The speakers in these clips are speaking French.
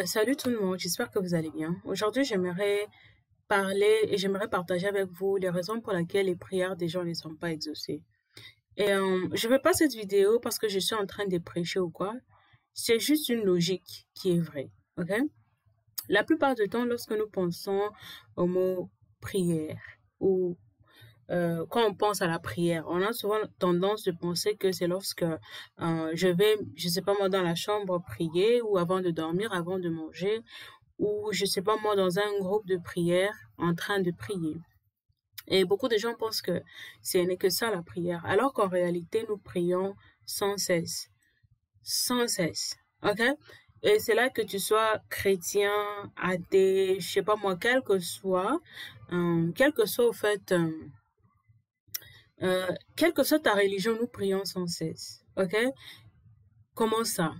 Salut tout le monde, j'espère que vous allez bien. Aujourd'hui, j'aimerais parler et j'aimerais partager avec vous les raisons pour lesquelles les prières des gens ne sont pas exaucées. Je ne fais pas cette vidéo parce que je suis en train de prêcher ou quoi. C'est juste une logique qui est vraie, ok? La plupart du temps, lorsque nous pensons au mot prière ou quand on pense à la prière, on a souvent tendance de penser que c'est lorsque je vais, je sais pas moi, dans la chambre prier ou avant de dormir, avant de manger ou je sais pas moi, dans un groupe de prière en train de prier. Et beaucoup de gens pensent que ce n'est que ça la prière, alors qu'en réalité, nous prions sans cesse, sans cesse, ok? Et c'est là que tu sois chrétien, athée, je sais pas moi, quel que soit au fait, quelle que soit ta religion, nous prions sans cesse, ok? Comment ça?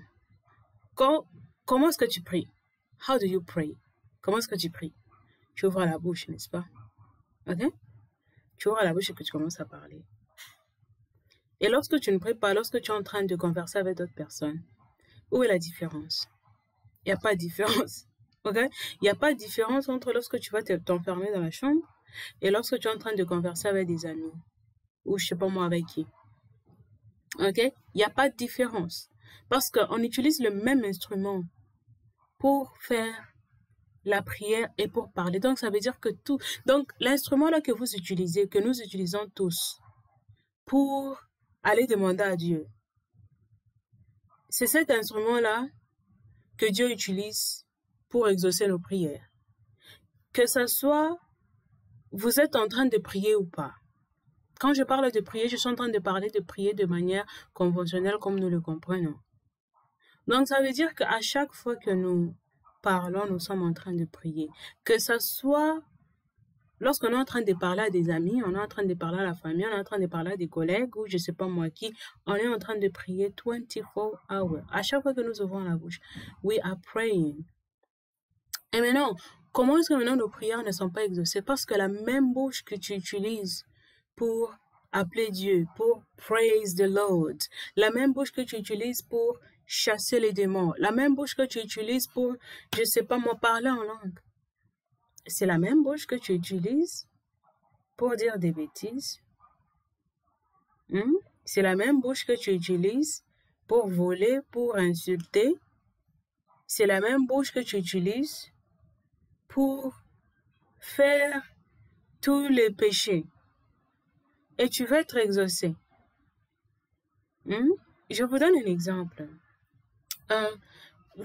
Quand, comment est-ce que tu pries? How do you pray? Comment est-ce que tu pries? Tu ouvres la bouche, n'est-ce pas? Ok? Tu ouvres la bouche et que tu commences à parler. Et lorsque tu ne pries pas, lorsque tu es en train de converser avec d'autres personnes, où est la différence? Il n'y a pas de différence. Ok? Il n'y a pas de différence entre lorsque tu vas t'enfermer dans la chambre et lorsque tu es en train de converser avec des amis. Ou je sais pas moi avec qui. Ok? Il n'y a pas de différence. Parce qu'on utilise le même instrument pour faire la prière et pour parler. Donc, ça veut dire que tout... Donc, l'instrument là que vous utilisez, que nous utilisons tous pour aller demander à Dieu, c'est cet instrument-là que Dieu utilise pour exaucer nos prières. Que ce soit, vous êtes en train de prier ou pas. Quand je parle de prier, je suis en train de parler de prier de manière conventionnelle comme nous le comprenons. Donc, ça veut dire qu'à chaque fois que nous parlons, nous sommes en train de prier. Que ce soit lorsqu'on est en train de parler à des amis, on est en train de parler à la famille, on est en train de parler à des collègues ou je sais pas moi qui, on est en train de prier 24 hours. À chaque fois que nous ouvrons la bouche, we are praying. Et maintenant, comment est-ce que maintenant nos prières ne sont pas exaucées? Parce que la même bouche que tu utilises pour appeler Dieu, pour praise the Lord, la même bouche que tu utilises pour chasser les démons, la même bouche que tu utilises pour, je sais pas moi, parler en langue, c'est la même bouche que tu utilises pour dire des bêtises. C'est la même bouche que tu utilises pour voler, pour insulter. C'est la même bouche que tu utilises pour faire tous les péchés. Et tu vas être exaucé. Je vous donne un exemple.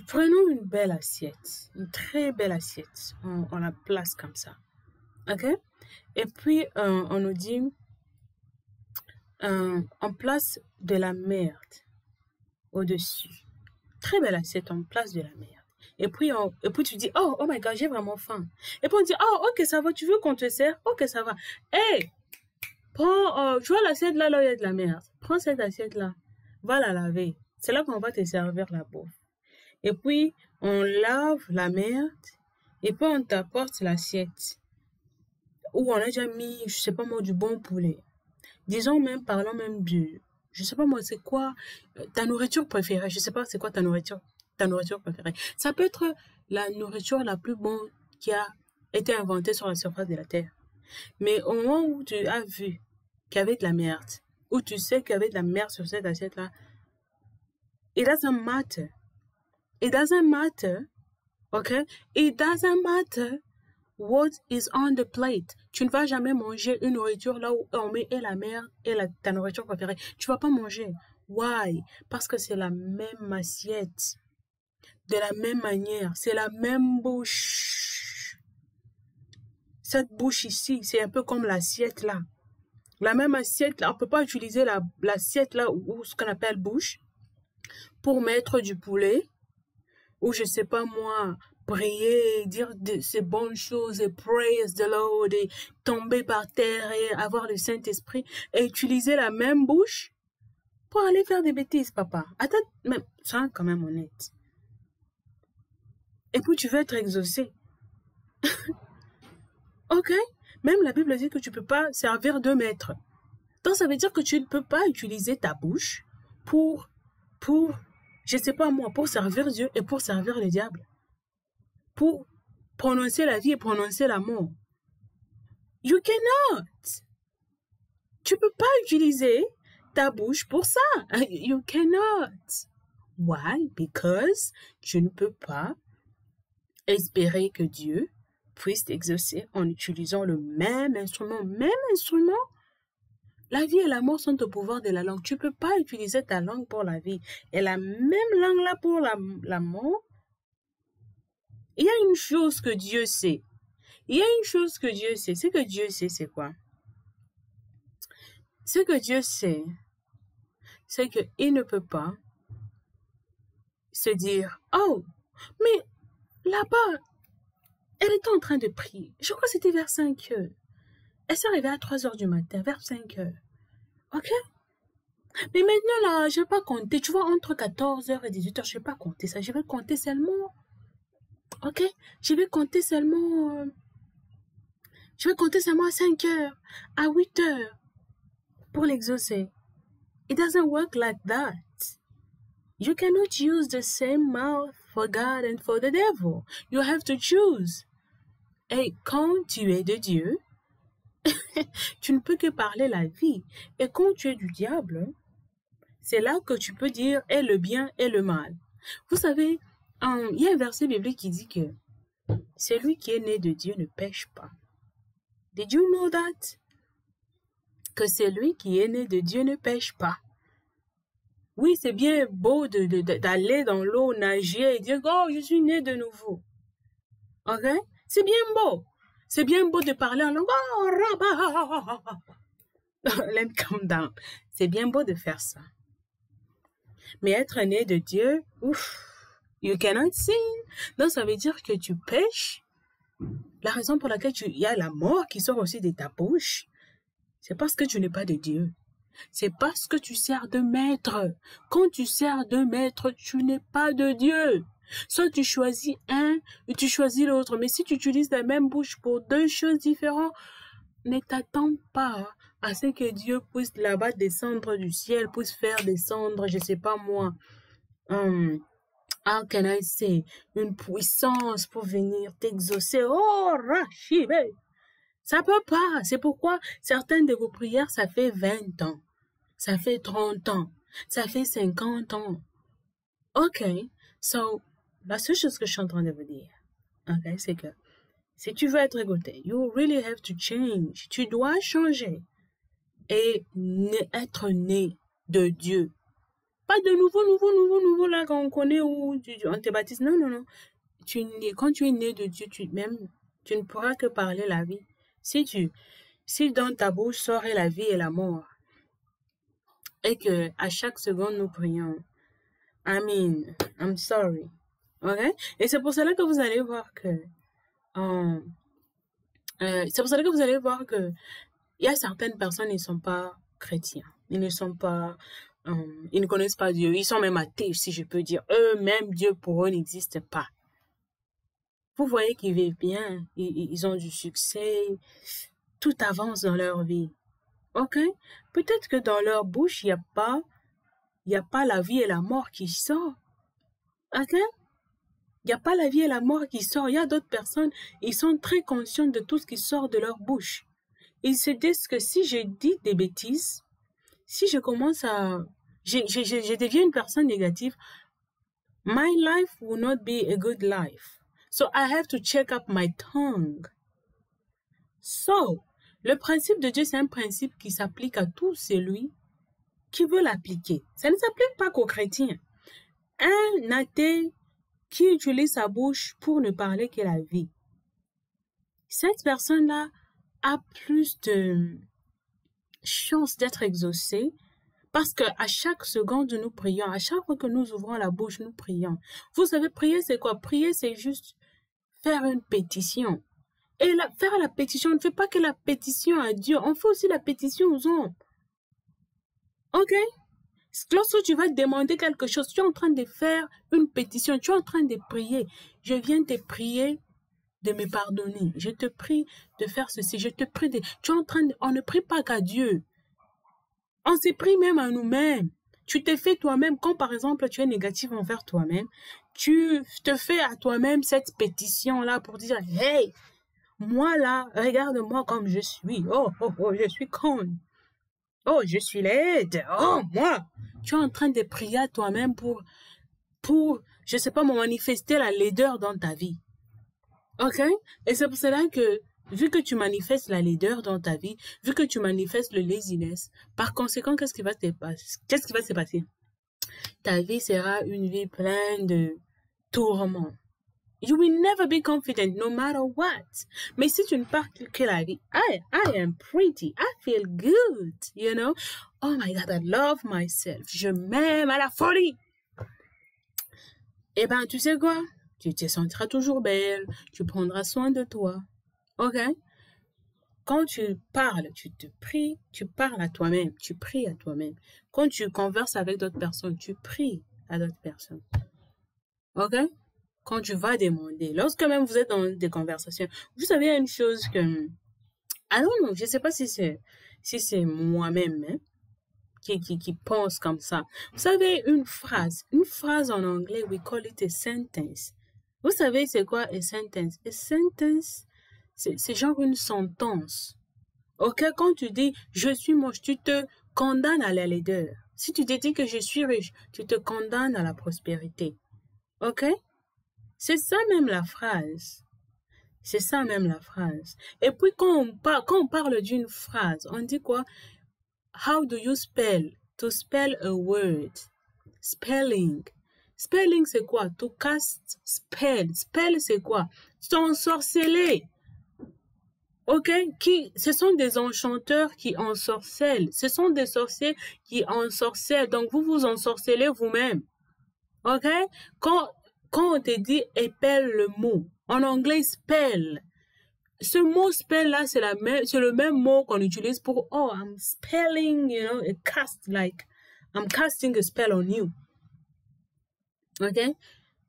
Prenons une belle assiette, une très belle assiette. On la place comme ça. Ok? Et puis, on nous dit, on place de la merde au-dessus. Très belle assiette, on place de la merde. Et puis tu dis, oh my God, j'ai vraiment faim. Et puis on dit, oh, ok, ça va, tu veux qu'on te sert? Ok, ça va. Hey, prends, tu vois l'assiette là, il y a de la merde. Prends cette assiette-là, va la laver. C'est là qu'on va te servir la bouffe. Et puis, on lave la merde, et puis on t'apporte l'assiette. Où on a déjà mis, je sais pas moi, du bon poulet. Disons même, parlons même du, je sais pas moi, c'est quoi ta nourriture préférée? Je sais pas c'est quoi ta nourriture préférée. Ça peut être la nourriture la plus bonne qui a été inventée sur la surface de la terre. Mais au moment où tu as vu qu'il y avait de la merde, où tu sais qu'il y avait de la merde sur cette assiette-là, it doesn't matter. It doesn't matter, okay? It doesn't matter what is on the plate. Tu ne vas jamais manger une nourriture là où on met et la merde et ta nourriture préférée. Tu vas pas manger. Why? Parce que c'est la même assiette. De la même manière. C'est la même bouche. Cette bouche ici, c'est un peu comme l'assiette là. La même assiette là. On peut pas utiliser l'assiette là ou ce qu'on appelle bouche pour mettre du poulet ou je sais pas moi, prier, dire ces bonnes choses et praise the Lord et tomber par terre et avoir le Saint-Esprit et utiliser la même bouche pour aller faire des bêtises, papa. Attends, même, sois quand même honnête. Et puis tu veux être exaucé. Ok? Même la Bible dit que tu peux pas servir deux maîtres. Donc ça veut dire que tu ne peux pas utiliser ta bouche pour, je sais pas moi, pour servir Dieu et pour servir le diable. pour prononcer la vie et prononcer la mort. You cannot. Tu peux pas utiliser ta bouche pour ça. You cannot. Why? Because tu ne peux pas espérer que Dieu puisse t'exaucer en utilisant le même instrument. Même instrument. La vie et la mort sont au pouvoir de la langue. Tu ne peux pas utiliser ta langue pour la vie et la même langue là pour la mort. Il y a une chose que Dieu sait. Il y a une chose que Dieu sait. Ce que Dieu sait, c'est quoi? Ce que Dieu sait, c'est qu'il ne peut pas se dire, oh, mais là-bas, elle était en train de prier. Je crois que c'était vers 5 heures. Elle s'est réveillée à 3 heures du matin, vers 5 heures. Ok? Mais maintenant, là, je ne vais pas compter. Tu vois, entre 14 heures et 18 heures, je ne vais pas compter ça. Je vais compter seulement. Ok? Je vais compter seulement. Je vais compter seulement à 5 heures, à 8 heures pour l'exaucer. It doesn't work like that. You cannot use the same mouth for God and for the devil. You have to choose. Et quand tu es de Dieu, tu ne peux que parler la vie. Et quand tu es du diable, c'est là que tu peux dire et le bien et le mal. Vous savez, il y a un verset biblique qui dit que celui qui est né de Dieu ne pêche pas. Did you know that? Que celui qui est né de Dieu ne pêche pas. Oui, c'est bien beau d'aller dans l'eau, nager et dire « Oh, je suis né de nouveau. » Ok? C'est bien beau. C'est bien beau de parler en langue. Oh, let me calm down. C'est bien beau de faire ça. Mais être né de Dieu, ouf, you cannot sin. Donc, ça veut dire que tu pêches. La raison pour laquelle il y a la mort qui sort aussi de ta bouche, c'est parce que tu n'es pas de Dieu. C'est parce que tu sers de maître. Quand tu sers de maître, tu n'es pas de Dieu. Soit tu choisis un ou tu choisis l'autre. Mais si tu utilises la même bouche pour deux choses différentes, ne t'attends pas à ce que Dieu puisse là-bas descendre du ciel, puisse faire descendre, je ne sais pas moi, how can I say, une puissance pour venir t'exaucer. Oh, Rachibe! Ça peut pas. C'est pourquoi certaines de vos prières, ça fait 20 ans. Ça fait 30 ans. Ça fait 50 ans. OK. So, la seule chose que je suis en train de vous dire, OK, c'est que si tu veux être écouté, you really have to change. Tu dois changer et être né de Dieu. Pas de nouveau, là, qu'on connaît où on te baptise. Non, non, non. Quand tu es né de Dieu, tu ne pourras que parler la vie. Si dans ta bouche sort la vie et la mort, et que à chaque seconde nous prions, I'm sorry. OK? Et c'est pour cela que vous allez voir que, il y a certaines personnes, ils ne sont pas chrétiens. Ils ne connaissent pas Dieu. Ils sont même athées, si je peux dire. Eux-mêmes, Dieu pour eux n'existe pas. Vous voyez qu'ils vivent bien. Ils ont du succès. Tout avance dans leur vie. OK? Peut-être que dans leur bouche, il n'y a pas la vie et la mort qui sort. OK? Il n'y a pas la vie et la mort qui sort. Il y a d'autres personnes, ils sont très conscients de tout ce qui sort de leur bouche. Ils se disent que si je dis des bêtises, si je commence je deviens une personne négative, my life will not be a good life. So I have to check up my tongue. So, le principe de Dieu, c'est un principe qui s'applique à tout celui qui veut l'appliquer. Ça ne s'applique pas qu'aux chrétiens. Un athée qui utilise sa bouche pour ne parler que la vie. Cette personne-là a plus de chance d'être exaucée parce qu'à chaque seconde, nous prions. À chaque fois que nous ouvrons la bouche, nous prions. Vous savez, prier, c'est quoi? Prier, c'est juste faire une pétition. Et faire la pétition, on ne fait pas que la pétition à Dieu, on fait aussi la pétition aux hommes. OK? Lorsque tu vas demander quelque chose, tu es en train de faire une pétition, tu es en train de prier. Je viens te prier de me pardonner. Je te prie de faire ceci. Je te prie de... Tu es en train de... On ne prie pas qu'à Dieu. On se prie même à nous-mêmes. Tu te fais toi-même. Quand par exemple tu es négatif envers toi-même, tu te fais à toi-même cette pétition-là pour dire, hey, moi là, regarde-moi comme je suis. Oh, oh, oh, je suis conne. Oh, je suis laide. Oh, moi. Tu es en train de prier à toi-même pour, je sais pas, manifester la laideur dans ta vie. OK? Et c'est pour cela que, vu que tu manifestes la laideur dans ta vie, vu que tu manifestes le laziness, par conséquent, qu'est-ce qui va se passer? Ta vie sera une vie pleine de tourments. You will never be confident no matter what. Mais si tu ne parles que la vie, I am pretty, I feel good, you know? Oh my God, I love myself. Je m'aime à la folie. Eh ben, tu sais quoi? Tu te sentiras toujours belle, tu prendras soin de toi. OK? Quand tu parles, tu parles à toi-même, tu pries à toi-même. Quand tu converses avec d'autres personnes, tu pries à d'autres personnes. OK? Quand tu vas demander, lorsque même vous êtes dans des conversations, vous savez une chose que, ah non, je sais pas si c'est moi-même, hein, qui pense comme ça. Vous savez, une phrase en anglais, we call it a sentence. Vous savez, c'est quoi a sentence? A sentence, c'est genre une sentence. OK? Quand tu dis, je suis moche, tu te condamnes à la laideur. Si tu te dis que je suis riche, tu te condamnes à la prospérité. OK? C'est ça même la phrase. C'est ça même la phrase. Et puis quand on parle d'une phrase, on dit quoi? How do you spell? To spell a word. Spelling. Spelling, c'est quoi? To cast spell. Spell, c'est quoi? S'ensorceler. OK? Ce sont des enchanteurs qui ensorcellent. Ce sont des sorciers qui ensorcellent. Donc, vous vous ensorcelez vous-même. OK? Quand on te dit épelle le mot, en anglais spell. Ce mot spell là, c'est le même mot qu'on utilise pour oh, I'm spelling, you know, a cast, like I'm casting a spell on you. OK?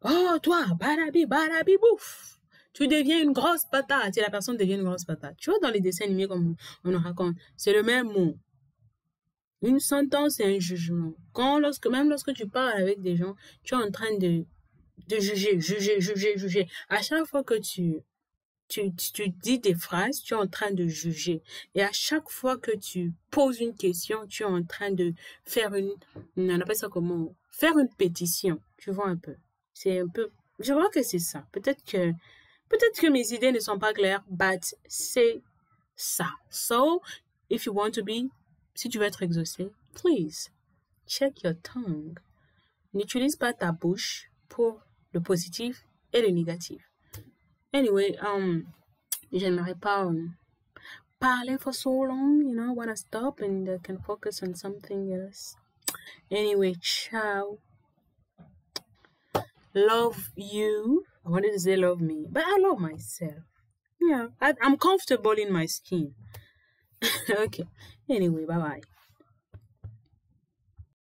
Oh, toi, barabi, bouf. Tu deviens une grosse patate. Si la personne devient une grosse patate. Tu vois, dans les dessins animés, comme on nous raconte, c'est le même mot. Une sentence et un jugement. Même lorsque tu parles avec des gens, tu es en train de juger. À chaque fois que tu dis des phrases, tu es en train de juger. Et à chaque fois que tu poses une question, tu es en train de faire on appelle ça comment? Faire une pétition. Tu vois un peu. C'est un peu, je vois que c'est ça. Peut-être que mes idées ne sont pas claires, but c'est ça. So, if you want to be, si tu veux être exaucé, please, check your tongue. N'utilise pas ta bouche pour le positif et le négatif. Anyway, j'aimerais pas parler for so long, you know, I wanna stop and I can focus on something else. Anyway, ciao. Love you. I wanted to say love me, but I love myself. Yeah, I'm comfortable in my skin. Okay. Anyway, bye-bye.